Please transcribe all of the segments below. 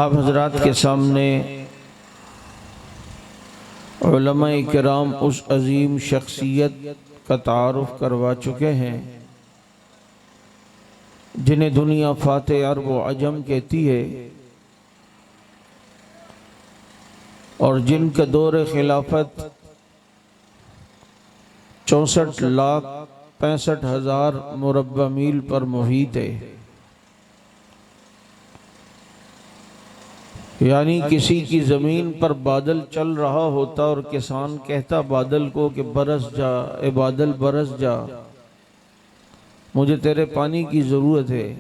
آپ حضرات کے سامنے علماء کرام اس عظیم شخصیت کا تعارف کروا چکے ہیں جنہیں دنیا فاتح عرب و عجم کہتی ہے اور جن کا دور خلافت 64,65,000 مربع میل پر محیط ہے، یعنی کسی کی زمین پر بادل چل رہا ہوتا اور کسان کہتا بادل کو کہ برس جا اے بادل برس جا، مجھے تیرے پانی کی ضرورت ہے،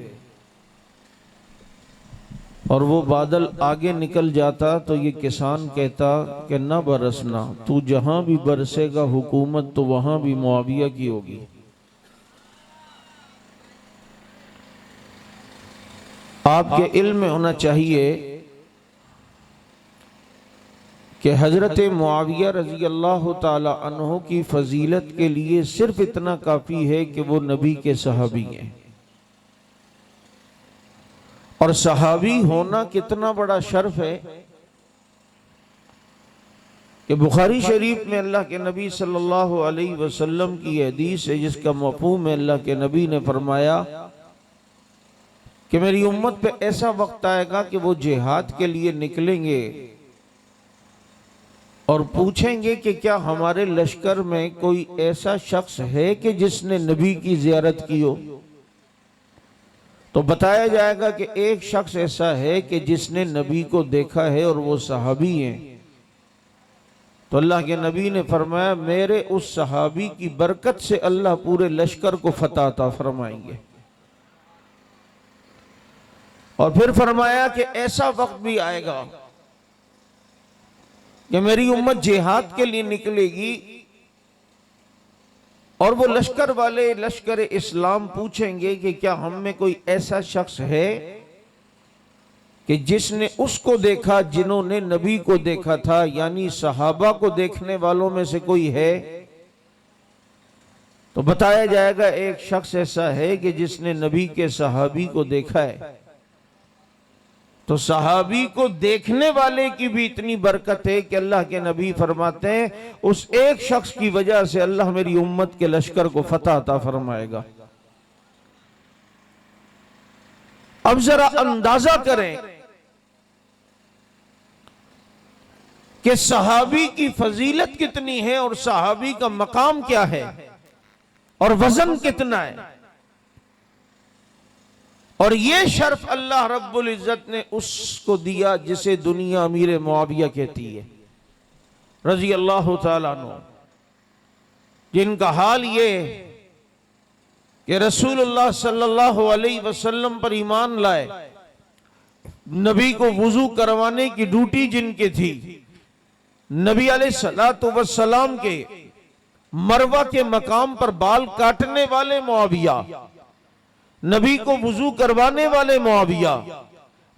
اور وہ بادل آگے نکل جاتا تو یہ کسان کہتا کہ نہ برسنا، تو جہاں بھی برسے گا حکومت تو وہاں بھی معاویہ کی ہوگی۔ آپ کے علم میں ہونا چاہیے کہ حضرت معاویہ رضی اللہ تعالی عنہ کی فضیلت کے لیے صرف اتنا کافی ہے کہ وہ نبی کے صحابی ہیں، اور صحابی ہونا کتنا بڑا شرف ہے کہ بخاری شریف میں اللہ کے نبی صلی اللہ علیہ وسلم کی حدیث ہے جس کا مفہوم ہے، اللہ کے نبی نے فرمایا کہ میری امت پہ ایسا وقت آئے گا کہ وہ جہاد کے لیے نکلیں گے اور پوچھیں گے کہ کیا ہمارے لشکر میں کوئی ایسا شخص ہے کہ جس نے نبی کی زیارت کی ہو؟ تو بتایا جائے گا کہ ایک شخص ایسا ہے کہ جس نے نبی کو دیکھا ہے اور وہ صحابی ہیں۔ تو اللہ کے نبی نے فرمایا میرے اس صحابی کی برکت سے اللہ پورے لشکر کو فتح عطا فرمائیں گے، اور پھر فرمایا کہ ایسا وقت بھی آئے گا کہ میری امت جہاد کے لیے نکلے گی اور وہ لشکر والے لشکر اسلام پوچھیں گے کہ کیا ہم میں کوئی ایسا شخص ہے کہ جس نے اس کو دیکھا جنہوں نے نبی کو دیکھا تھا، یعنی صحابہ کو دیکھنے والوں میں سے کوئی ہے؟ تو بتایا جائے گا ایک شخص ایسا ہے کہ جس نے نبی کے صحابی کو دیکھا ہے۔ تو صحابی کو دیکھنے والے کی بھی اتنی برکت ہے کہ اللہ کے نبی فرماتے ہیں اس ایک شخص کی وجہ سے اللہ میری امت کے لشکر کو فتح عطا فرمائے گا۔ اب ذرا اندازہ کریں کہ صحابی کی فضیلت کتنی ہے اور صحابی کا مقام کیا ہے اور وزن کتنا ہے، اور یہ شرف اللہ رب العزت نے اس کو دیا جسے دنیا امیر معاویہ کہتی ہے رضی اللہ تعالیٰ عنہ، جن کا حال یہ کہ رسول اللہ صلی اللہ علیہ وسلم پر ایمان لائے، نبی کو وضو کروانے کی ڈیوٹی جن کے تھی، نبی علیہ السلام کے مروہ کے مقام پر بال کاٹنے والے معاویہ، نبی کو وضو کروانے والے معاویہ،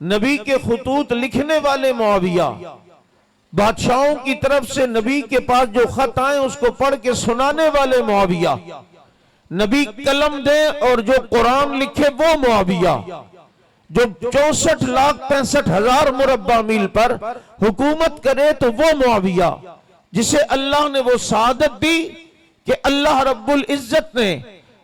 نبی کے خطوط لکھنے والے معاویہ، بادشاہوں کی طرف سے نبی کے پاس جو خط آئیں اس کو پڑھ کے سنانے والے معاویہ، نبی قلم دے اور جو قرآن لکھے وہ معاویہ، جو 64,65,000 مربع میل پر حکومت کرے تو وہ معاویہ، جسے اللہ نے وہ سعادت دی کہ اللہ رب العزت نے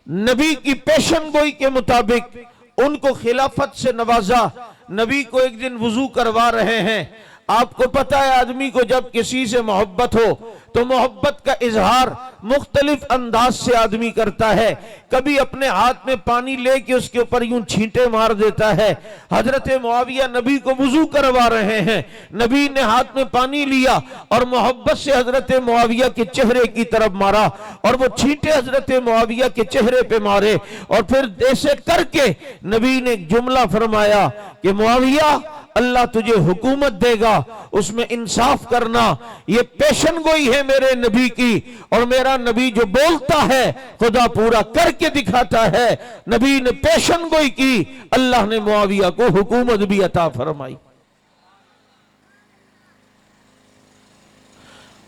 نبی کی پیشن گوئی کے مطابق ان کو خلافت سے نوازا۔ نبی کو ایک دن وضو کروا رہے ہیں، آپ کو پتہ ہے آدمی کو جب کسی سے محبت ہو تو محبت کا اظہار مختلف انداز سے آدمی کرتا ہے، کبھی اپنے ہاتھ میں پانی لے کے اس کے اوپر یوں چھینٹے مار دیتا ہے۔ حضرت معاویہ نبی کو وضو کروا رہے ہیں، نبی نے ہاتھ میں پانی لیا اور محبت سے حضرت معاویہ کے چہرے کی طرف مارا، اور وہ چھینٹے حضرت معاویہ کے چہرے پہ مارے، اور پھر ایسے کر کے نبی نے ایک جملہ فرمایا کہ معاویہ اللہ تجھے حکومت دے گا، اس میں انصاف کرنا، یہ پیشن گوئی ہے میرے نبی کی، اور میرا نبی جو بولتا ہے خدا پورا کر کے دکھاتا ہے۔ نبی نے پیشن گوئی کی، اللہ نے معاویہ کو حکومت بھی عطا فرمائی۔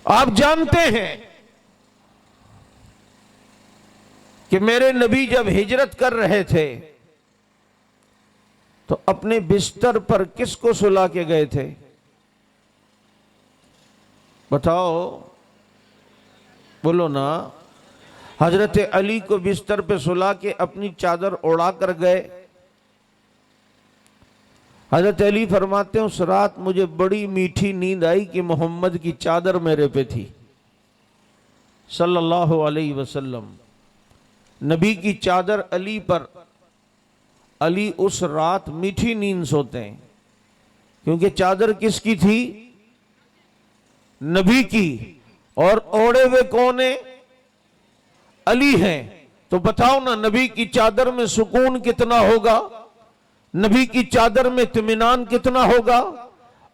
آپ جانتے ہیں کہ میرے نبی جب ہجرت کر رہے تھے تو اپنے بستر پر کس کو سلا کے گئے تھے؟ بتاؤ، بولو نا۔ حضرت علی کو بستر پہ سلا کے اپنی چادر اڑا کر گئے۔ حضرت علی فرماتے ہیں اس رات مجھے بڑی میٹھی نیند آئی کہ محمد کی چادر میرے پہ تھی صلی اللہ علیہ وسلم۔ نبی کی چادر علی پر، علی اس رات میٹھی نیند سوتے ہیں، کیونکہ چادر کس کی تھی؟ نبی کی، اور اوڑے ہوئے کون ہیں؟ علی ہیں۔ تو بتاؤ نا، نبی کی چادر میں سکون کتنا ہوگا، نبی کی چادر میں اطمینان کتنا ہوگا،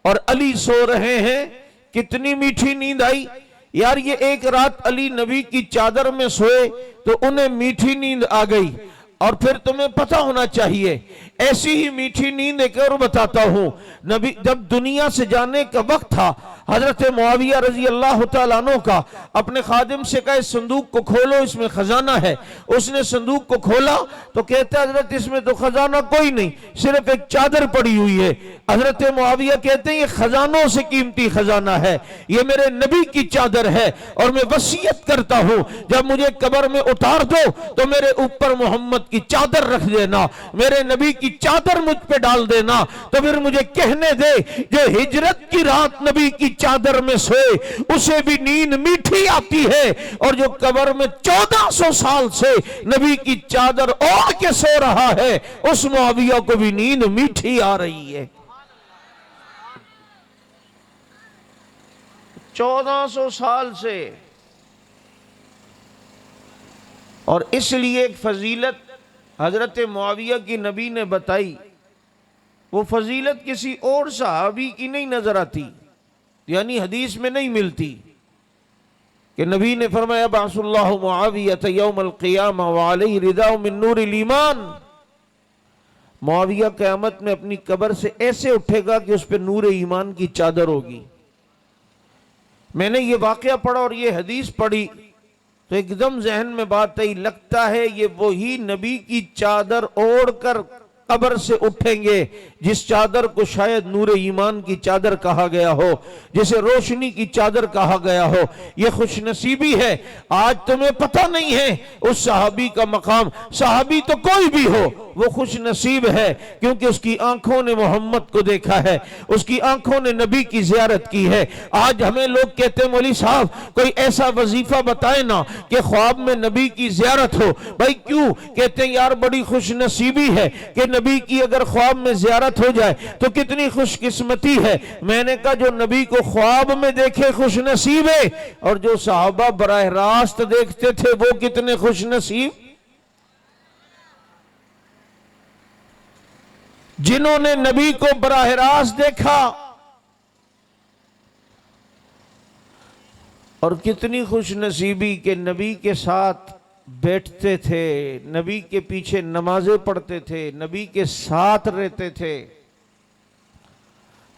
اور علی سو رہے ہیں، کتنی میٹھی نیند آئی۔ یار یہ ایک رات علی نبی کی چادر میں سوئے تو انہیں میٹھی نیند آ گئی، اور پھر تمہیں پتہ ہونا چاہیے ایسی ہی میٹھی نیند ایک اور بتاتا ہوں۔ نبی جب دنیا سے جانے کا وقت تھا، حضرت معاویہ رضی اللہ تعالیٰ عنہ کا اپنے خادم سے کہا اس صندوق کو کھولو، اس میں خزانہ ہے۔ اس نے صندوق کو کھولا تو کہتا ہے حضرت اس میں تو خزانہ کوئی نہیں، صرف ایک چادر پڑی ہوئی ہے۔ حضرت معاویہ کہتے ہیں یہ خزانوں سے قیمتی خزانہ ہے، یہ میرے نبی کی چادر ہے، اور میں وصیت کرتا ہوں جب مجھے قبر میں اتار دو تو میرے اوپر محمد کی چادر رکھ دینا، میرے نبی کی چادر مجھ پہ ڈال دینا، تو پھر مجھے کہنے دے جو ہجرت کی رات نبی کی چادر میں سوئے اسے بھی نیند میٹھی آتی ہے، اور جو قبر میں 1400 سال سے نبی کی چادر اوڑھ کے سو رہا ہے اس معاویہ کو بھی نیند میٹھی آ رہی ہے۔ 1400 سال سے۔ اور اس لیے ایک فضیلت حضرت معاویہ کی نبی نے بتائی، وہ فضیلت کسی اور صحابی کی نہیں نظر آتی، یعنی حدیث میں نہیں ملتی، کہ نبی نے فرمایا بعث اللہ معاویہ یوم القیامہ وعلیہ رداء من نور الایمان، معاویہ قیامت میں اپنی قبر سے ایسے اٹھے گا کہ اس پہ نور ایمان کی چادر ہوگی۔ میں نے یہ واقعہ پڑھا اور یہ حدیث پڑھی تو ایک دم ذہن میں بات آئی، لگتا ہے یہ وہی نبی کی چادر اوڑھ کر قبر سے اٹھیں گے جس چادر کو شاید نور ایمان کی چادر کہا گیا ہو، جسے روشنی کی چادر کہا گیا ہو۔ یہ خوش نصیبی ہے۔ آج تمہیں پتہ نہیں ہے اس صحابی کا مقام، صحابی تو کوئی بھی ہو وہ خوش نصیب ہے، کیونکہ اس کی آنکھوں نے محمد کو دیکھا ہے، اس کی آنکھوں نے نبی کی زیارت کی ہے۔ آج ہمیں لوگ کہتے ہیں مولوی صاحب کوئی ایسا وظیفہ بتائے نا کہ خواب میں نبی کی زیارت ہو۔ بھائی کیوں؟ کہتے ہیں یار بڑی خوش نصیبی ہے کہ نبی کی اگر خواب میں زیارت ہو جائے تو کتنی خوش قسمتی ہے۔ میں نے کہا جو نبی کو خواب میں دیکھے خوش نصیب ہے، اور جو صحابہ براہ راست دیکھتے تھے وہ کتنے خوش نصیب۔ جنہوں نے نبی کو براہ راست دیکھا، اور کتنی خوش نصیبی کہ نبی کے ساتھ بیٹھتے تھے، نبی کے پیچھے نمازیں پڑھتے تھے، نبی کے ساتھ رہتے تھے۔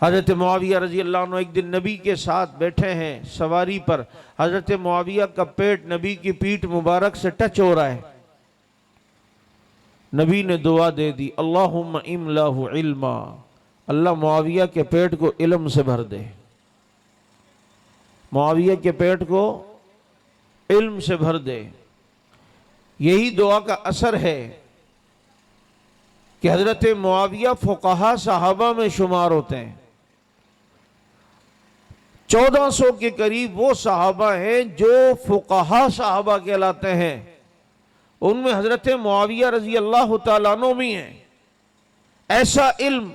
حضرت معاویہ رضی اللہ عنہ ایک دن نبی کے ساتھ بیٹھے ہیں سواری پر، حضرت معاویہ کا پیٹ نبی کی پیٹھ مبارک سے ٹچ ہو رہا ہے۔ نبی نے دعا دے دی، اللہم املہ علما، اللہ معاویہ کے پیٹ کو علم سے بھر دے، معاویہ کے پیٹ کو علم سے بھر دے۔ یہی دعا کا اثر ہے کہ حضرت معاویہ فقہا صحابہ میں شمار ہوتے ہیں۔ 1400 کے قریب وہ صحابہ ہیں جو فقہا صحابہ کہلاتے ہیں، ان میں حضرت معاویہ رضی اللہ تعالیٰ عنہ بھی ہیں۔ ایسا علم،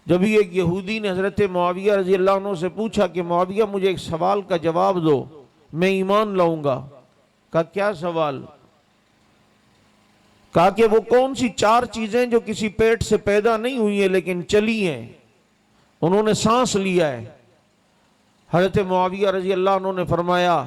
جب ایک یہودی نے حضرت معاویہ رضی اللہ عنہ سے پوچھا کہ معاویہ مجھے ایک سوال کا جواب دو، میں ایمان لاؤں گا۔ کہا کیا سوال؟ کہا کہ وہ کون سی 4 چیزیں جو کسی پیٹ سے پیدا نہیں ہوئی ہیں لیکن چلی ہیں، انہوں نے سانس لیا ہے۔ حضرت معاویہ رضی اللہ عنہ نے فرمایا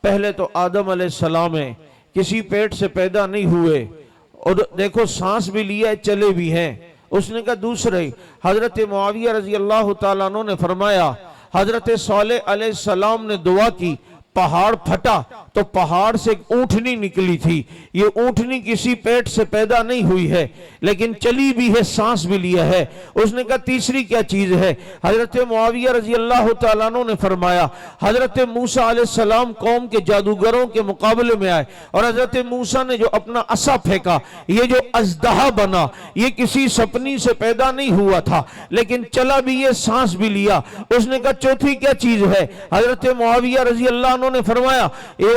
پہلے تو آدم علیہ السلام ہے، کسی پیٹ سے پیدا نہیں ہوئے، اور دیکھو سانس بھی لیا ہے، چلے بھی ہیں۔ اس نے کہا دوسرے، حضرت معاویہ رضی اللہ تعالیٰ عنہ نے فرمایا حضرت صالح علیہ السلام نے دعا کی، پہاڑ پھٹا، تو پہاڑ سے ایک اونٹنی نکلی تھی. یہ اونٹنی کسی پیٹ سے پیدا نہیں ہوئی ہے لیکن چلی بھی ہے, سانس بھی لیا ہے. اس نے کہا تیسری کیا چیز ہے؟ حضرت معاویہ رضی اللہ تعالیٰ عنہ نے فرمایا حضرت موسیٰ علیہ السلام قوم کے جادوگروں کے مقابلے میں آئے اور حضرت موسیٰ نے جو اپنا عصا پھینکا, یہ جو اژدہا بنا یہ کسی سپنی سے پیدا نہیں ہوا تھا لیکن چلا بھی, یہ سانس بھی لیا. اس نے کہا چوتھی کیا چیز ہے؟ حضرت معاویہ رضی اللہ عنہ نے فرمایا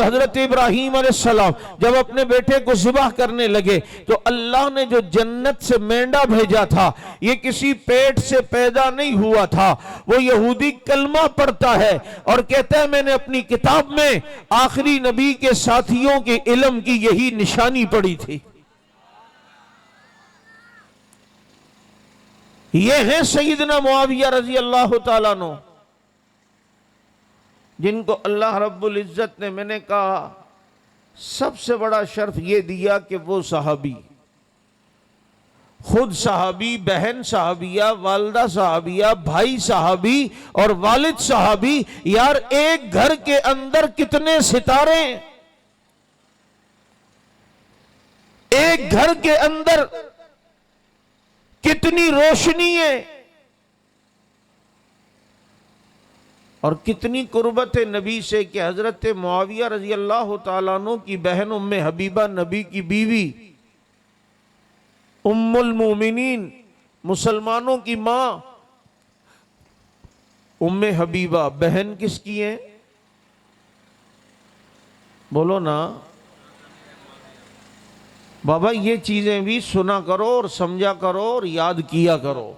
حضرت ابراہیم علیہ السلام جب اپنے بیٹے کو ذبح کرنے لگے تو اللہ نے جو جنت سے مینڈا بھیجا تھا یہ کسی پیٹ سے پیدا نہیں ہوا تھا. وہ یہودی کلمہ پڑھتا ہے اور کہتا ہے میں نے اپنی کتاب میں آخری نبی کے ساتھیوں کے علم کی یہی نشانی پڑھی تھی. یہ ہیں سیدنا معاویہ رضی اللہ تعالیٰ عنہ جن کو اللہ رب العزت نے, میں نے کہا سب سے بڑا شرف یہ دیا کہ وہ صحابی, خود صحابی, بہن صحابیہ, والدہ صحابیہ, بھائی صحابی اور والد صحابی. یار ایک گھر کے اندر کتنے ستارے, ایک گھر کے اندر کتنی روشنی ہے اور کتنی قربت نبی سے کہ حضرت معاویہ رضی اللہ تعالیٰ عنہ کی بہن ام حبیبہ نبی کی بیوی, ام المومنین, مسلمانوں کی ماں ام حبیبہ بہن کس کی ہیں؟ بولو نا بابا, یہ چیزیں بھی سنا کرو اور سمجھا کرو اور یاد کیا کرو.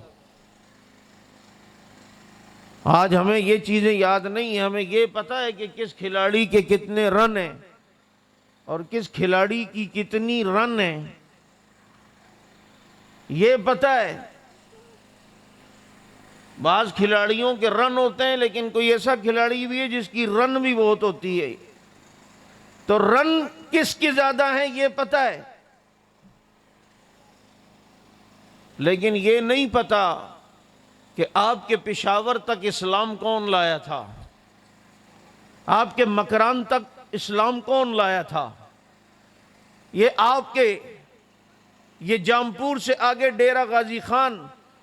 آج ہمیں یہ چیزیں یاد نہیں ہیں, ہمیں یہ پتا ہے کہ کس کھلاڑی کے کتنے رن ہیں اور کس کھلاڑی کی کتنی رن ہیں, یہ پتا ہے. بعض کھلاڑیوں کے رن ہوتے ہیں لیکن کوئی ایسا کھلاڑی بھی ہے جس کی رن بھی بہت ہوتی ہے, تو رن کس کی زیادہ ہیں یہ پتا ہے لیکن یہ نہیں پتا کہ آپ کے پشاور تک اسلام کون لایا تھا, آپ کے مکران تک اسلام کون لایا تھا. یہ آپ کے یہ جامپور سے آگے ڈیرہ غازی خان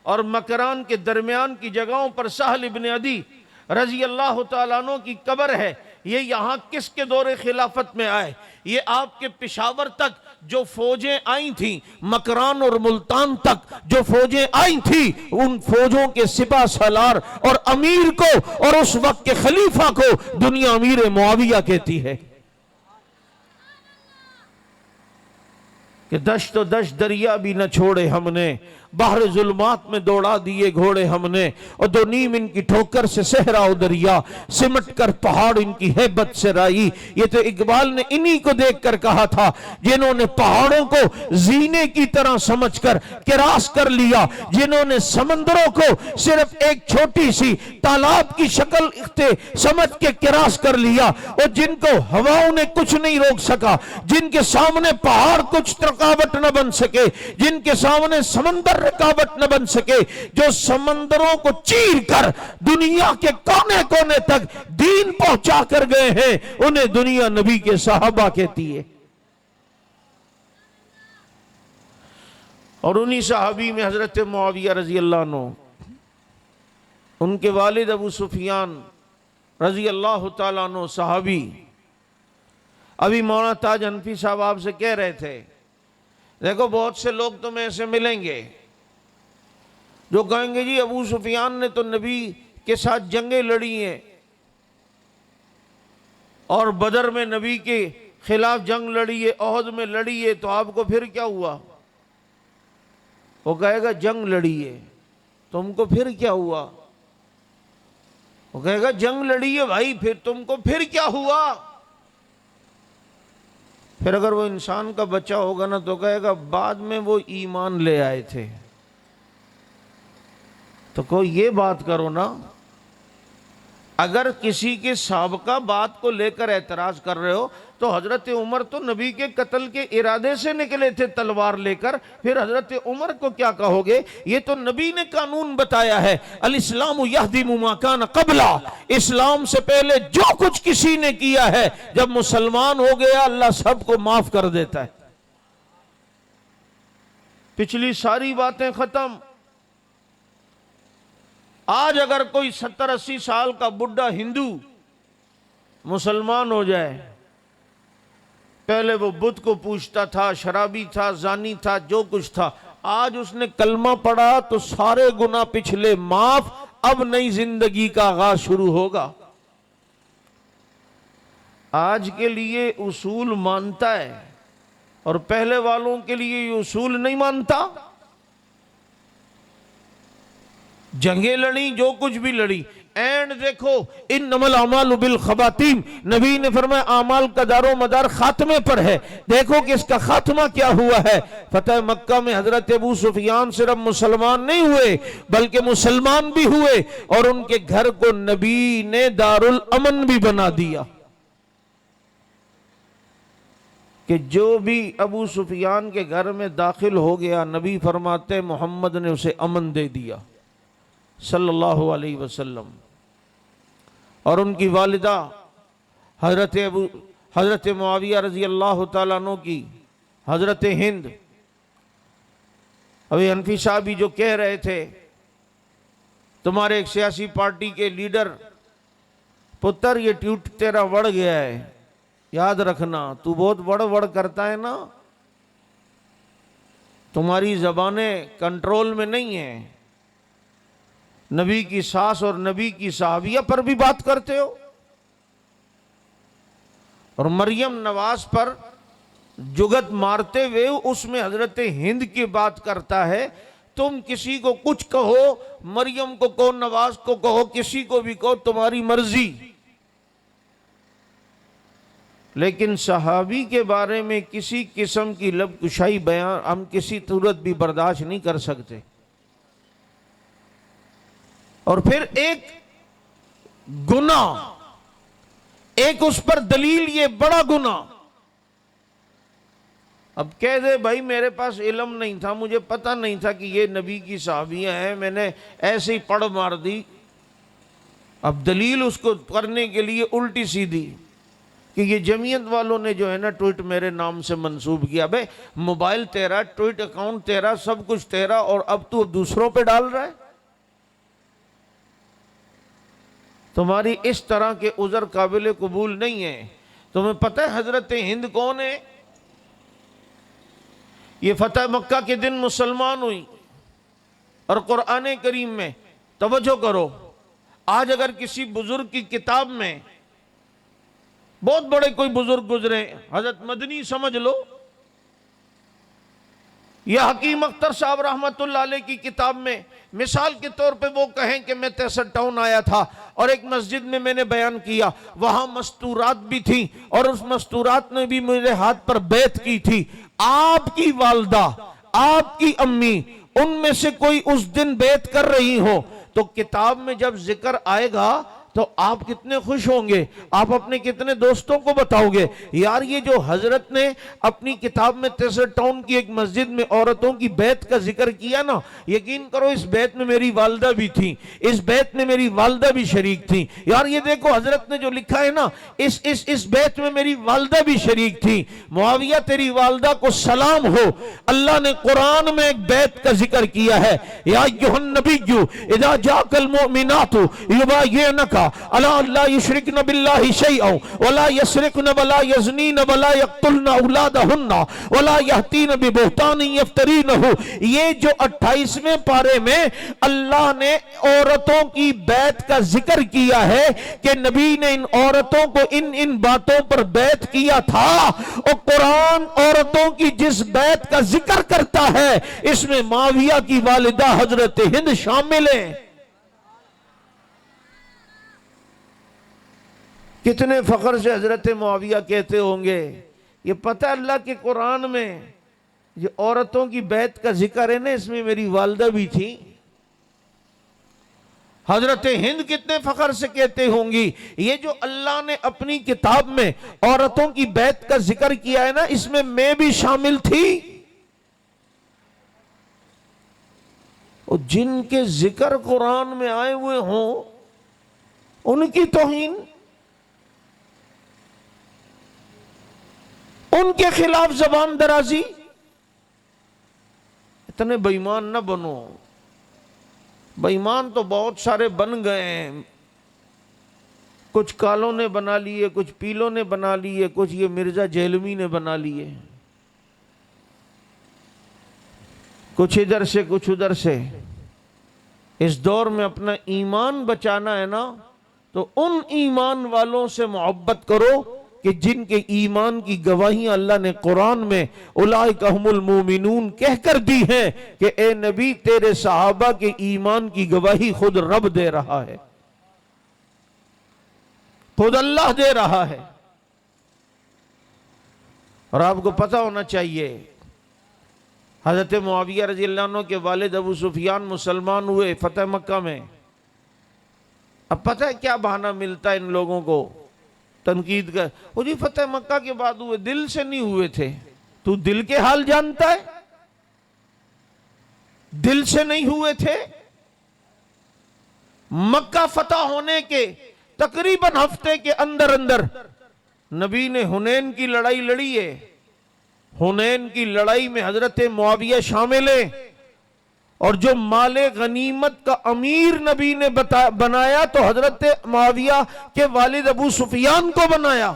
اور مکران کے درمیان کی جگہوں پر سہل ابن عدی رضی اللہ تعالیٰ عنہ کی قبر ہے. یہ یہاں کس کے دور خلافت میں آئے؟ یہ آپ کے پشاور تک جو فوجیں آئی تھیں, مکران اور ملتان تک جو فوجیں آئی تھیں, ان فوجوں کے سپہ سالار اور امیر کو اور اس وقت کے خلیفہ کو دنیا امیر معاویہ کہتی ہے کہ دشت و دشت دریا بھی نہ چھوڑے ہم نے, بحر ظلمات میں دوڑا دیے گھوڑے ہم نے, اور دو نیم ان کی ٹھوکر سے صحرا و دریا, سمٹ کر پہاڑ ان کی ہیبت سے رائی. یہ تو اقبال نے انہی کو دیکھ کر کہا تھا جنہوں نے پہاڑوں کو زینے کی طرح سمجھ کر کراس کر لیا, جنہوں نے سمندروں کو صرف ایک چھوٹی سی تالاب کی شکل سمجھ کے کراس کر لیا, اور جن کو ہواؤں نے کچھ نہیں روک سکا, جن کے سامنے پہاڑ کچھ رکاوٹ نہ بن سکے, جن کے سامنے سمندر رکاوٹ نہ بن سکے, جو سمندروں کو چیر کر دنیا کے کونے کونے تک دین پہنچا کر گئے ہیں, انہیں دنیا نبی کے صحابہ کہتی ہے. اور انہی صحابی میں حضرت معاویہ رضی اللہ عنہ, ان کے والد ابو سفیان رضی اللہ تعالیٰ عنہ صحابی. ابھی مولانا تاج حنفی صاحب آپ سے کہہ رہے تھے, دیکھو بہت سے لوگ تمہیں ایسے ملیں گے جو کہیں گے جی ابو سفیان نے تو نبی کے ساتھ جنگیں لڑی ہیں اور بدر میں نبی کے خلاف جنگ لڑی ہے, احد میں لڑی ہے, تو آپ کو پھر کیا ہوا؟ وہ کہے گا جنگ لڑی ہے, تم کو پھر کیا ہوا؟ وہ کہے گا جنگ لڑی ہے بھائی, پھر تم کو پھر کیا ہوا؟ پھر اگر وہ انسان کا بچہ ہوگا نا تو کہے گا بعد میں وہ ایمان لے آئے تھے. تو کوئی یہ بات کرو نا, اگر کسی کے سابقہ بات کو لے کر اعتراض کر رہے ہو تو حضرت عمر تو نبی کے قتل کے ارادے سے نکلے تھے تلوار لے کر، پھر حضرت عمر کو کیا کہو گے؟ یہ تو نبی نے قانون بتایا ہے، الاسلام یہدم ما کان قبلہ، اسلام سے پہلے جو کچھ کسی نے کیا ہے جب مسلمان ہو گیا اللہ سب کو معاف کر دیتا ہے۔ پچھلی ساری باتیں ختم۔ آج اگر کوئی 70-80 سال کا بڈھا ہندو مسلمان ہو جائے، پہلے وہ بت کو پوجتا تھا، شرابی تھا، زانی تھا، جو کچھ تھا، آج اس نے کلمہ پڑھا تو سارے گناہ پچھلے معاف، اب نئی زندگی کا آغاز شروع ہوگا۔ آج کے لیے اصول مانتا ہے اور پہلے والوں کے لیے یہ اصول نہیں مانتا۔ جنگیں لڑی، جو کچھ بھی لڑی، اینڈ دیکھو انما الاعمال بالخواتیم، نبی نے فرمایا اعمال کا دار و مدار خاتمے پر ہے۔ دیکھو کہ اس کا خاتمہ کیا ہوا ہے۔ فتح مکہ میں حضرت ابو سفیان صرف مسلمان نہیں ہوئے بلکہ مسلمان بھی ہوئے، اور ان کے گھر کو نبی نے دارالامن بھی بنا دیا کہ جو بھی ابو سفیان کے گھر میں داخل ہو گیا، نبی فرماتے محمد نے اسے امن دے دیا صلی اللہ علیہ وسلم۔ اور ان کی والدہ حضرت معاویہ رضی اللہ تعالیٰ عنہ کی حضرت ہند، ابھی حنفی صاحب بھی جو کہہ رہے تھے تمہارے ایک سیاسی پارٹی کے لیڈر، پتر یہ ٹیوٹ تیرا بڑھ گیا ہے، یاد رکھنا تو بہت بڑھ کرتا ہے نا، تمہاری زبانیں کنٹرول میں نہیں ہیں، نبی کی ساس اور نبی کی صحابیہ پر بھی بات کرتے ہو، اور مریم نواز پر جگت مارتے ہوئے اس میں حضرت ہند کی بات کرتا ہے۔ تم کسی کو کچھ کہو، مریم کو کہو، نواز کو کہو، کسی کو بھی کہو، تمہاری مرضی، لیکن صحابی کے بارے میں کسی قسم کی لب کشائی بیان ہم کسی صورت بھی برداشت نہیں کر سکتے۔ اور پھر ایک گناہ، ایک اس پر دلیل، یہ بڑا گناہ، اب کہہ دے بھائی میرے پاس علم نہیں تھا، مجھے پتہ نہیں تھا کہ یہ نبی کی صحابیاں ہیں، میں نے ایسے ہی پڑھ مار دی۔ اب دلیل اس کو کرنے کے لیے الٹی سیدھی کہ یہ جمعیت والوں نے جو ہے نا ٹویٹ میرے نام سے منسوب کیا۔ بھئی موبائل تیرا، ٹویٹ اکاؤنٹ تیرا، سب کچھ تیرا، اور اب تو دوسروں پہ ڈال رہا ہے۔ تمہاری اس طرح کے عذر قابل قبول نہیں ہے۔ تمہیں پتہ ہے حضرت ہند کون ہے؟ یہ فتح مکہ کے دن مسلمان ہوئی، اور قرآن کریم میں توجہ کرو، آج اگر کسی بزرگ کی کتاب میں، بہت بڑے کوئی بزرگ گزرے، حضرت مدنی سمجھ لو یا حکیم اختر صاحب رحمت اللہ علیہ کی کتاب میں، مثال کے طور پہ وہ کہیں کہ میں 63 ٹاؤن آیا تھا اور ایک مسجد میں نے بیان کیا، وہاں مستورات بھی تھیں، اور اس مستورات نے بھی میرے ہاتھ پر بیعت کی تھی۔ آپ کی والدہ، آپ کی امی، ان میں سے کوئی اس دن بیعت کر رہی ہو تو کتاب میں جب ذکر آئے گا تو آپ کتنے خوش ہوں گے، آپ اپنے کتنے دوستوں کو بتاؤ گے یار یہ جو حضرت نے اپنی کتاب میں 63 ٹاؤن کی ایک مسجد میں عورتوں کی بیعت کا ذکر کیا نا، یقین کرو اس بیعت میں میری والدہ بھی تھی، اس بیعت میں میری والدہ بھی شریک تھی۔ یار یہ دیکھو حضرت نے جو لکھا ہے نا، اس بیعت میں میری والدہ بھی شریک تھی۔ معاویہ تیری والدہ کو سلام ہو، اللہ نے قرآن میں ایک بیعت کا ذکر کیا ہے، یا ایھا النبی اذا جاءک المؤمنات یبایعنک الا لا یشرکن باللہ شیئا ولا یسرقن ولا یزنین ولا یقتلن اولادہن ولا یأتین ببہتان یفترینہ۔ یہ جو 28ویں پارے میں اللہ نے عورتوں کی بیعت کا ذکر کیا ہے کہ نبی نے ان عورتوں کو ان باتوں پر بیعت کیا تھا، اور قرآن عورتوں کی جس بیعت کا ذکر کرتا ہے اس میں معاویہ کی والدہ حضرت ہند شامل ہے۔ کتنے فخر سے حضرت معاویہ کہتے ہوں گے، یہ پتہ اللہ کے قرآن میں جو عورتوں کی بیعت کا ذکر ہے نا، اس میں میری والدہ بھی تھی۔ حضرت ہند کتنے فخر سے کہتے ہوں گی یہ جو اللہ نے اپنی کتاب میں عورتوں کی بیعت کا ذکر کیا ہے نا، اس میں بھی شامل تھی۔ اور جن کے ذکر قرآن میں آئے ہوئے ہوں ان کی توہین، ان کے خلاف زبان درازی، اتنے بے ایمان نہ بنو۔ بے ایمان تو بہت سارے بن گئے ہیں، کچھ کالوں نے بنا لیے، کچھ پیلوں نے بنا لیے، کچھ یہ مرزا جہلمی نے بنا لیے، کچھ ادھر سے کچھ ادھر سے۔ اس دور میں اپنا ایمان بچانا ہے نا تو ان ایمان والوں سے محبت کرو کہ جن کے ایمان کی گواہیاں اللہ نے قرآن میں اولئک ھم المؤمنون کہہ کر دی ہیں کہ اے نبی تیرے صحابہ کے ایمان کی گواہی خود رب دے رہا ہے، خود اللہ دے رہا ہے۔ اور آپ کو پتہ ہونا چاہیے حضرت معاویہ رضی اللہ عنہ کے والد ابو سفیان مسلمان ہوئے فتح مکہ میں۔ اب پتہ ہے کیا بہانہ ملتا ہے ان لوگوں کو تنقید کا؟ وہ جی فتح مکہ کے بعد ہوئے، دل سے نہیں ہوئے تھے۔ تو دل کے حال جانتا ہے؟ دل سے نہیں ہوئے تھے۔ مکہ فتح ہونے کے تقریباً ہفتے کے اندر نبی نے حنین کی لڑائی لڑی ہے۔ حنین کی لڑائی میں حضرت معاویہ شامل ہیں، اور جو مال غنیمت کا امیر نبی نے بنایا تو حضرت معاویہ کے والد ابو سفیان کو بنایا۔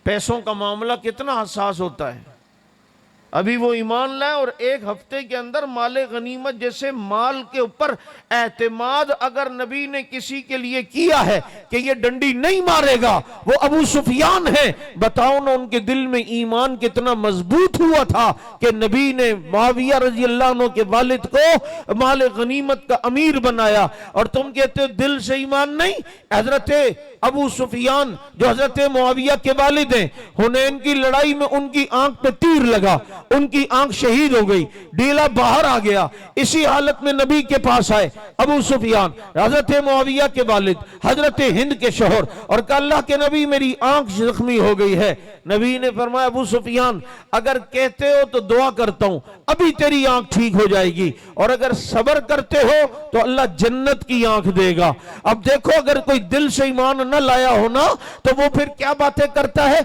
پیسوں کا معاملہ کتنا حساس ہوتا ہے۔ ابھی وہ ایمان لائے اور ایک ہفتے کے اندر مال غنیمت جیسے مال کے اوپر اعتماد اگر نبی نے کسی کے لیے کیا ہے کہ یہ ڈنڈی نہیں مارے گا وہ ابو سفیان ہے، بتاؤ نا ان کے دل میں ایمان کتنا مضبوط ہوا تھا کہ نبی نے معاویہ رضی اللہ عنہ کے والد کو مال غنیمت کا امیر بنایا۔ اور تم کہتے ہو دل سے ایمان نہیں؟ حضرت ابو سفیان جو حضرت معاویہ کے والد ہیں، حنین کی لڑائی میں ان کی آنکھ پہ تیر لگا، ان کی آنکھ شہید ہو گئی، ڈیلا باہر آ گیا۔ اسی حالت میں نبی کے پاس آئے ابو سفیان، حضرت معاویہ کے والد، حضرت ہند کے شوہر، اور کہا اللہ کے نبی میری آنکھ زخمی ہو گئی ہے۔ نبی نے فرمایا ابو سفیان اگر کہتے ہو تو دعا کرتا ہوں ابھی تیری آنکھ ٹھیک ہو جائے گی، اور اگر صبر کرتے ہو تو اللہ جنت کی آنکھ دے گا۔ اب دیکھو اگر کوئی دل سے ایمان نہ لایا ہونا تو وہ پھر کیا باتیں کرتا ہے؟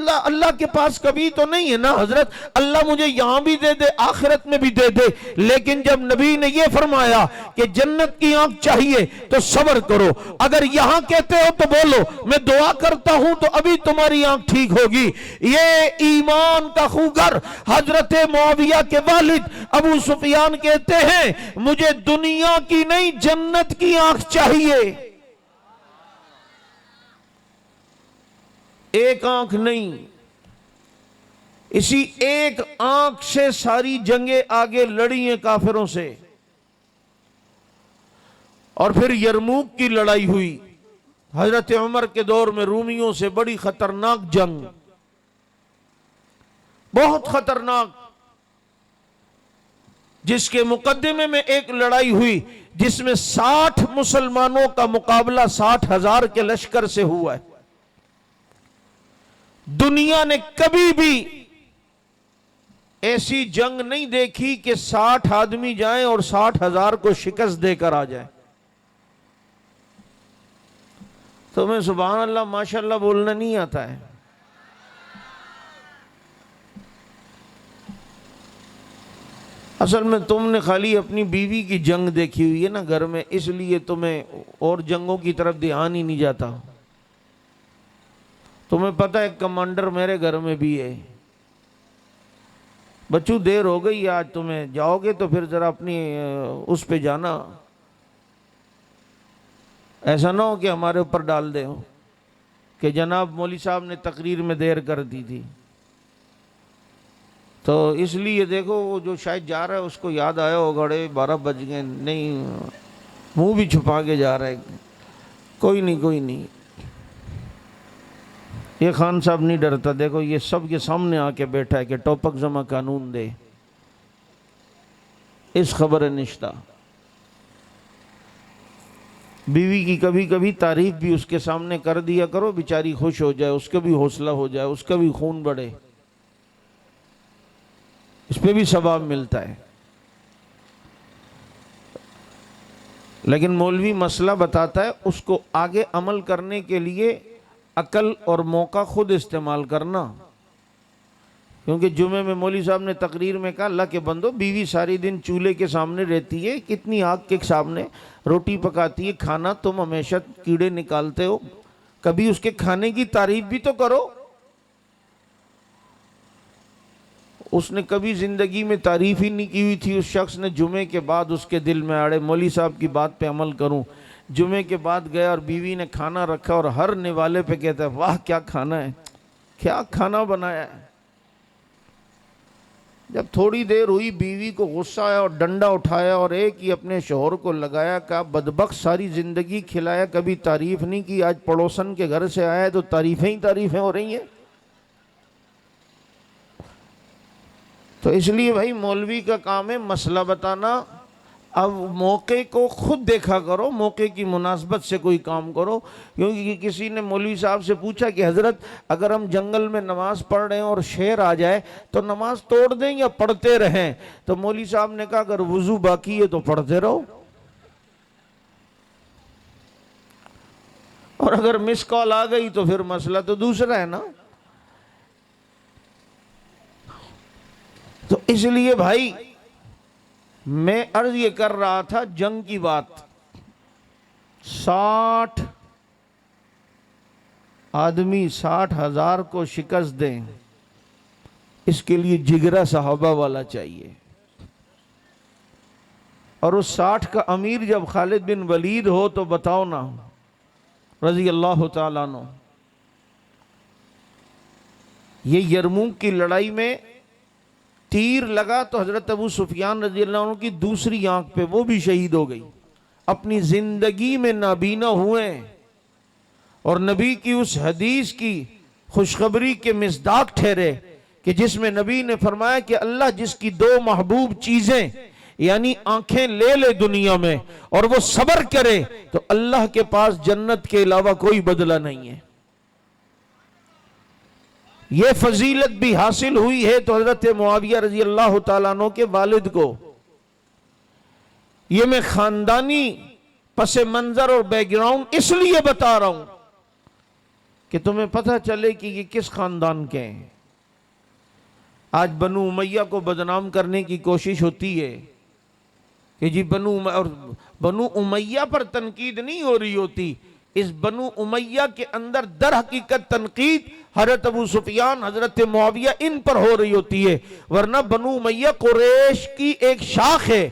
اللہ کے پاس کبھی تو نہیں ہے نا حضرت، اللہ مجھے یہاں بھی دے دے آخرت میں بھی دے دے۔ لیکن جب نبی نے یہ فرمایا کہ جنت کی آنکھ چاہیے تو صبر کرو، اگر یہاں کہتے ہو تو بولو میں دعا کرتا ہوں تو ابھی تمہاری آنکھ ٹھیک ہوگی۔ یہ ایمان کا خوگر حضرت معاویہ کے والد ابو سفیان کہتے ہیں مجھے دنیا کی نہیں جنت کی آنکھ چاہیے۔ ایک آنکھ نہیں، اسی ایک آنکھ سے ساری جنگیں آگے لڑی ہیں کافروں سے۔ اور پھر یرموک کی لڑائی ہوئی حضرت عمر کے دور میں، رومیوں سے بڑی خطرناک جنگ، بہت خطرناک، جس کے مقدمے میں ایک لڑائی ہوئی جس میں 60 مسلمانوں کا مقابلہ 60,000 کے لشکر سے ہوا ہے۔ دنیا نے کبھی بھی ایسی جنگ نہیں دیکھی کہ 60 آدمی جائیں اور 60,000 کو شکست دے کر آ جائیں۔ تمہیں سبحان اللہ ماشاءاللہ بولنا نہیں آتا ہے؟ اصل میں تم نے خالی اپنی بیوی کی جنگ دیکھی ہوئی ہے نا گھر میں، اس لیے تمہیں اور جنگوں کی طرف دھیان ہی نہیں جاتا۔ تمہیں پتہ ہے کمانڈر میرے گھر میں بھی ہے۔ بچوں دیر ہو گئی آج، تمہیں جاؤ گے تو پھر ذرا اپنی اس پہ جانا، ایسا نہ ہو کہ ہمارے اوپر ڈال دے ہو کہ جناب مولوی صاحب نے تقریر میں دیر کر دی تھی۔ تو اس لیے دیکھو وہ جو شاید جا رہا ہے اس کو یاد آیا ہوگا 12 بج گئے، نہیں منہ بھی چھپا کے جا رہا ہے۔ کوئی نہیں، یہ خان صاحب نہیں ڈرتا، دیکھو یہ سب کے سامنے آ کے بیٹھا ہے کہ ٹوپک زمہ قانون دے، اس خبر نشتہ۔ بیوی کی کبھی کبھی تعریف بھی اس کے سامنے کر دیا کرو، بیچاری خوش ہو جائے، اس کا بھی حوصلہ ہو جائے، اس کا بھی خون بڑھے، اس پہ بھی ثواب ملتا ہے۔ لیکن مولوی مسئلہ بتاتا ہے، اس کو آگے عمل کرنے کے لیے عقل اور موقع خود استعمال کرنا۔ کیونکہ جمعے میں مولوی صاحب نے تقریر میں کہا، اللہ کے بندو، بیوی ساری دن چولہے کے سامنے رہتی ہے، کتنی آگ کے سامنے روٹی پکاتی ہے، کھانا تم ہمیشہ کیڑے نکالتے ہو، کبھی اس کے کھانے کی تعریف بھی تو کرو۔ اس نے کبھی زندگی میں تعریف ہی نہیں کی ہوئی تھی، اس شخص نے جمعے کے بعد اس کے دل میں آڑے مولوی صاحب کی بات پہ عمل کروں۔ جمعے کے بعد گیا اور بیوی نے کھانا رکھا اور ہر نوالے پہ کہتا ہے، واہ کیا کھانا ہے، کیا کھانا بنایا ہے۔ جب تھوڑی دیر ہوئی، بیوی کو غصہ آیا اور ڈنڈا اٹھایا اور ایک ہی اپنے شوہر کو لگایا، کہا بدبخت ساری زندگی کھلایا، کبھی تعریف نہیں کی، آج پڑوسن کے گھر سے آیا ہے تو تعریفیں ہی تعریفیں ہو رہی ہیں۔ تو اس لیے بھائی مولوی کا کام ہے مسئلہ بتانا۔ اب موقع کو خود دیکھا کرو، موقع کی مناسبت سے کوئی کام کرو۔ کیونکہ کسی نے مولوی صاحب سے پوچھا کہ حضرت اگر ہم جنگل میں نماز پڑھ رہے ہیں اور شیر آ جائے تو نماز توڑ دیں یا پڑھتے رہیں؟ تو مولوی صاحب نے کہا اگر وضو باقی ہے تو پڑھتے رہو، اور اگر مس کال آ گئی تو پھر مسئلہ تو دوسرا ہے نا۔ تو اس لیے بھائی میں عرض یہ کر رہا تھا، جنگ کی بات، 60 آدمی 60,000 کو شکست دیں، اس کے لیے جگرا صحابہ والا چاہیے۔ اور اس 60 کا امیر جب خالد بن ولید ہو تو بتاؤ نا، رضی اللہ تعالیٰ عنہ۔ یہ یرموک کی لڑائی میں تیر لگا تو حضرت ابو سفیان رضی اللہ عنہ کی دوسری آنکھ پہ، وہ بھی شہید ہو گئی، اپنی زندگی میں نابینا ہوئے، اور نبی کی اس حدیث کی خوشخبری کے مصداق ٹھہرے کہ جس میں نبی نے فرمایا کہ اللہ جس کی 2 محبوب چیزیں یعنی آنکھیں لے لے دنیا میں اور وہ صبر کرے تو اللہ کے پاس جنت کے علاوہ کوئی بدلہ نہیں ہے۔ یہ فضیلت بھی حاصل ہوئی ہے تو حضرت معاویہ رضی اللہ تعالیٰ عنہ کے والد کو۔ یہ میں خاندانی پس منظر اور بیک گراؤنڈ اس لیے بتا رہا ہوں کہ تمہیں پتہ چلے کہ یہ کس خاندان کے ہیں۔ آج بنو امیہ کو بدنام کرنے کی کوشش ہوتی ہے کہ جی بنو امیہ پر تنقید نہیں ہو رہی ہوتی، اس بنو امیہ کے اندر در حقیقت تنقید حضرت ابو سفیان، حضرت معاویہ ان پر ہو رہی ہوتی ہے، ورنہ بنو امیہ قریش کی ایک شاخ ہے۔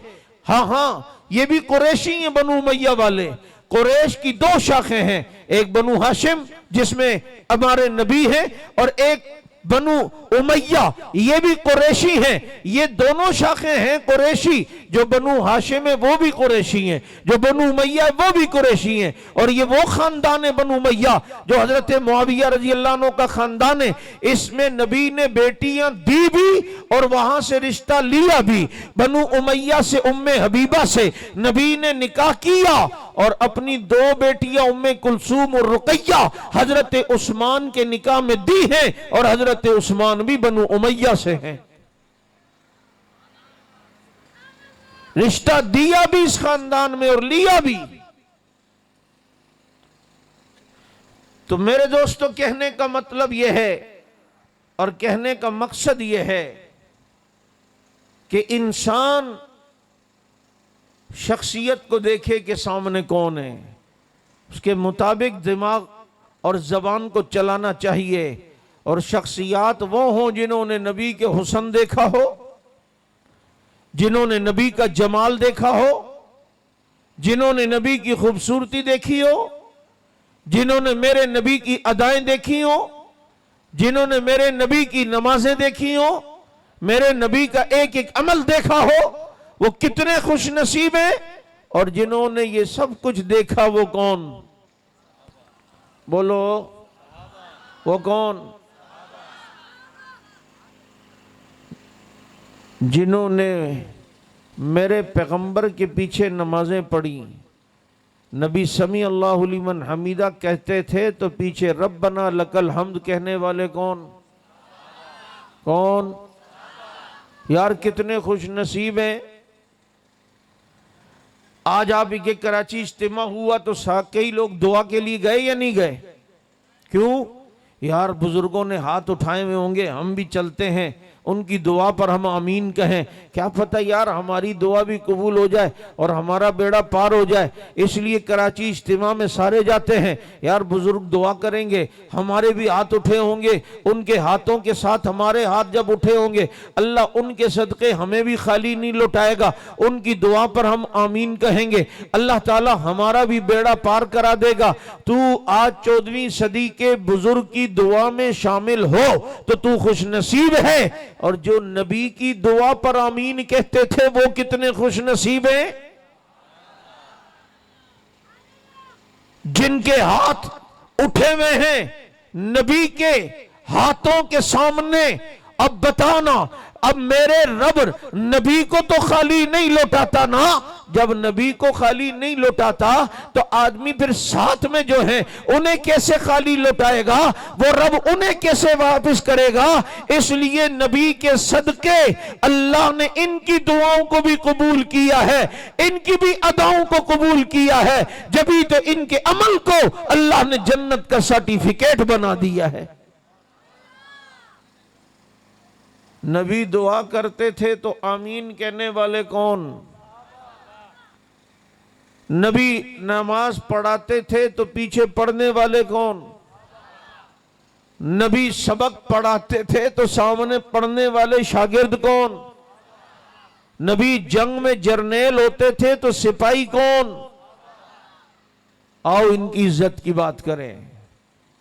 ہاں یہ بھی قریشی ہیں بنو امیہ والے۔ قریش کی 2 شاخیں ہیں، ایک بنو ہاشم جس میں ہمارے نبی ہیں، اور ایک بنو امیہ یہ بھی قریشی ہیں۔ یہ دونوں شاخیں ہیں قریشی، جو بنو ہاشم ہے وہ بھی قریشی ہیں، جو بنو امیہ ہے وہ بھی قریشی ہیں، اور یہ وہ خاندان ہے بنو امیہ جو حضرت معاویہ رضی اللہ عنہ کا خاندان ہے۔ اس میں نبی نے بیٹیاں دی بھی اور وہاں سے رشتہ لیا بھی۔ بنو امیہ سے ام حبیبہ سے نبی نے نکاح کیا اور اپنی 2 بیٹیاں ام کلثوم اور رقیہ حضرت عثمان کے نکاح میں دی ہیں، اور حضرت عثمان بھی بنو امیہ سے ہیں۔ رشتہ دیا بھی اس خاندان میں اور لیا بھی۔ تو میرے دوستو کہنے کا مطلب یہ ہے اور کہنے کا مقصد یہ ہے کہ انسان شخصیت کو دیکھے کہ سامنے کون ہے، اس کے مطابق دماغ اور زبان کو چلانا چاہیے، اور شخصیات وہ ہوں جنہوں نے نبی کے حسن دیکھا ہو، جنہوں نے نبی کا جمال دیکھا ہو، جنہوں نے نبی کی خوبصورتی دیکھی ہو، جنہوں نے میرے نبی کی ادائیں دیکھی ہوں، جنہوں نے میرے نبی کی نمازیں دیکھی ہوں، میرے نبی کا ایک ایک عمل دیکھا ہو، وہ کتنے خوش نصیب ہیں۔ اور جنہوں نے یہ سب کچھ دیکھا وہ کون؟ بولو وہ کون؟ جنہوں نے میرے پیغمبر کے پیچھے نمازیں پڑھی، نبی سمیع اللہ لمن حمیدہ کہتے تھے تو پیچھے ربنا لکل حمد کہنے والے کون؟ کون؟ یار کتنے خوش نصیب ہیں۔ آج آپ کے کراچی اجتماع ہوا تو کئی لوگ دعا کے لیے گئے یا نہیں گئے؟ کیوں؟ یار بزرگوں نے ہاتھ اٹھائے ہوئے ہوں گے، ہم بھی چلتے ہیں، ان کی دعا پر ہم آمین کہیں، کیا پتہ یار ہماری دعا بھی قبول ہو جائے اور ہمارا بیڑا پار ہو جائے۔ اس لیے کراچی اجتماع میں سارے جاتے ہیں، یار بزرگ دعا کریں گے، ہمارے بھی ہاتھ اٹھے ہوں گے، ان کے ہاتھوں کے ساتھ ہمارے ہاتھ جب اٹھے ہوں گے، اللہ ان کے صدقے ہمیں بھی خالی نہیں لوٹائے گا، ان کی دعا پر ہم آمین کہیں گے، اللہ تعالی ہمارا بھی بیڑا پار کرا دے گا۔ تو آج 14ویں صدی کے بزرگ کی دعا میں شامل ہو تو خوش نصیب ہے، اور جو نبی کی دعا پر آمین کہتے تھے وہ کتنے خوش نصیب ہیں، جن کے ہاتھ اٹھے ہوئے ہیں نبی کے ہاتھوں کے سامنے۔ اب بتانا، اب میرے رب نبی کو تو خالی نہیں لوٹاتا نا، جب نبی کو خالی نہیں لوٹاتا تو آدمی پھر ساتھ میں جو ہیں انہیں کیسے خالی لوٹائے گا، وہ رب انہیں کیسے واپس کرے گا۔ اس لیے نبی کے صدقے اللہ نے ان کی دعاؤں کو بھی قبول کیا ہے، ان کی بھی اداؤں کو قبول کیا ہے، جبھی تو ان کے عمل کو اللہ نے جنت کا سرٹیفکیٹ بنا دیا ہے۔ نبی دعا کرتے تھے تو آمین کہنے والے کون؟ نبی نماز پڑھاتے تھے تو پیچھے پڑھنے والے کون؟ نبی سبق پڑھاتے تھے تو سامنے پڑھنے والے شاگرد کون؟ نبی جنگ میں جرنیل ہوتے تھے تو سپاہی کون؟ آؤ ان کی عزت کی بات کریں،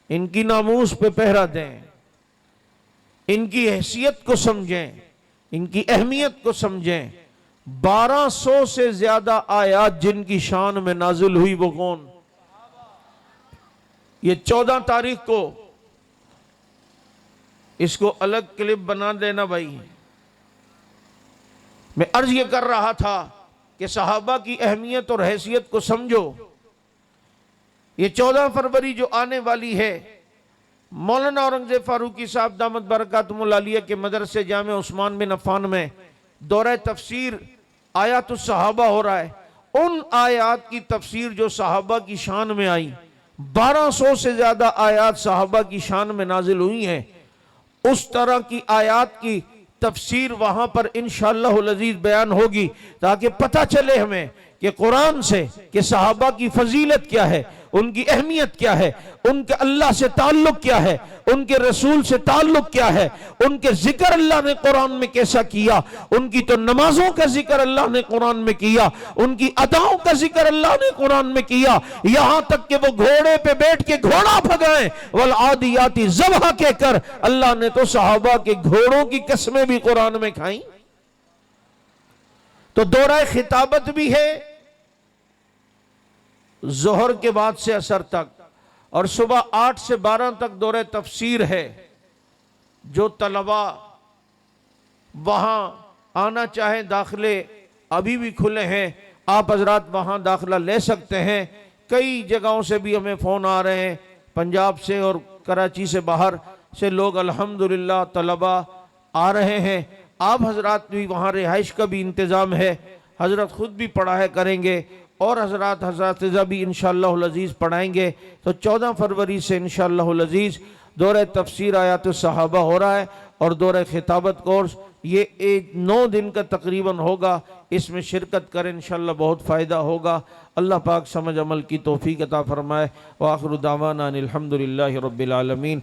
ان کی ناموس پہ پہرا دیں، ان کی حیثیت کو سمجھیں، ان کی اہمیت کو سمجھیں۔ 1200 سے زیادہ آیات جن کی شان میں نازل ہوئی وہ کون؟ یہ 14 تاریخ کو، اس کو الگ کلپ بنا دینا بھائی۔ میں عرض یہ کر رہا تھا کہ صحابہ کی اہمیت اور حیثیت کو سمجھو۔ یہ 14 فروری جو آنے والی ہے، مولانا اورنگزیب فاروقی صاحب دامت برکاتہم العالیہ کے مدرسے جامع عثمان بن عفان میں دورہ تفسیر آیات الصحابہ ہو رہا ہے۔ ان آیات کی تفسیر جو صحابہ کی شان میں آئی، 1200 سے زیادہ آیات صحابہ کی شان میں نازل ہوئی ہیں، اس طرح کی آیات کی تفسیر وہاں پر انشاءاللہ العزیز بیان ہوگی، تاکہ پتہ چلے ہمیں کہ قرآن سے کہ صحابہ کی فضیلت کیا ہے، ان کی اہمیت کیا ہے، ان کے اللہ سے تعلق کیا ہے، ان کے رسول سے تعلق کیا ہے، ان کے ذکر اللہ نے قرآن میں کیسا کیا، ان کی تو نمازوں کا ذکر اللہ نے قرآن میں کیا، ان کی اداؤں کا ذکر اللہ نے قرآن میں کیا، یہاں تک کہ وہ گھوڑے پہ بیٹھ کے گھوڑا بھگائیں والعادیات ضبحا کہہ کر اللہ نے تو صحابہ کے گھوڑوں کی قسمیں بھی قرآن میں کھائیں۔ تو دورہ خطابت بھی ہے ظہر کے بعد سے عصر تک، اور صبح 8 سے 12 تک دورہ تفسیر ہے۔ جو طلباء وہاں آنا چاہیں، داخلے ابھی بھی کھلے ہیں، آپ حضرات وہاں داخلہ لے سکتے ہیں۔ کئی جگہوں سے بھی ہمیں فون آ رہے ہیں، پنجاب سے اور کراچی سے باہر سے لوگ الحمدللہ طلباء آ رہے ہیں۔ آپ حضرات بھی وہاں رہائش کا بھی انتظام ہے، حضرت خود بھی پڑھایا کریں گے اور حضرات اساتذہ بھی انشاءاللہ العزیز پڑھائیں گے۔ تو 14 فروری سے انشاءاللہ العزیز دورہ تفسیر آیات الصحابہ ہو رہا ہے، اور دورہ خطابت کورس یہ 9 دن کا تقریباً ہوگا، اس میں شرکت کریں، انشاءاللہ بہت فائدہ ہوگا۔ اللہ پاک سمجھ عمل کی توفیق عطا فرمائے۔ وآخر دعوانا ان الحمدللہ رب العالمین۔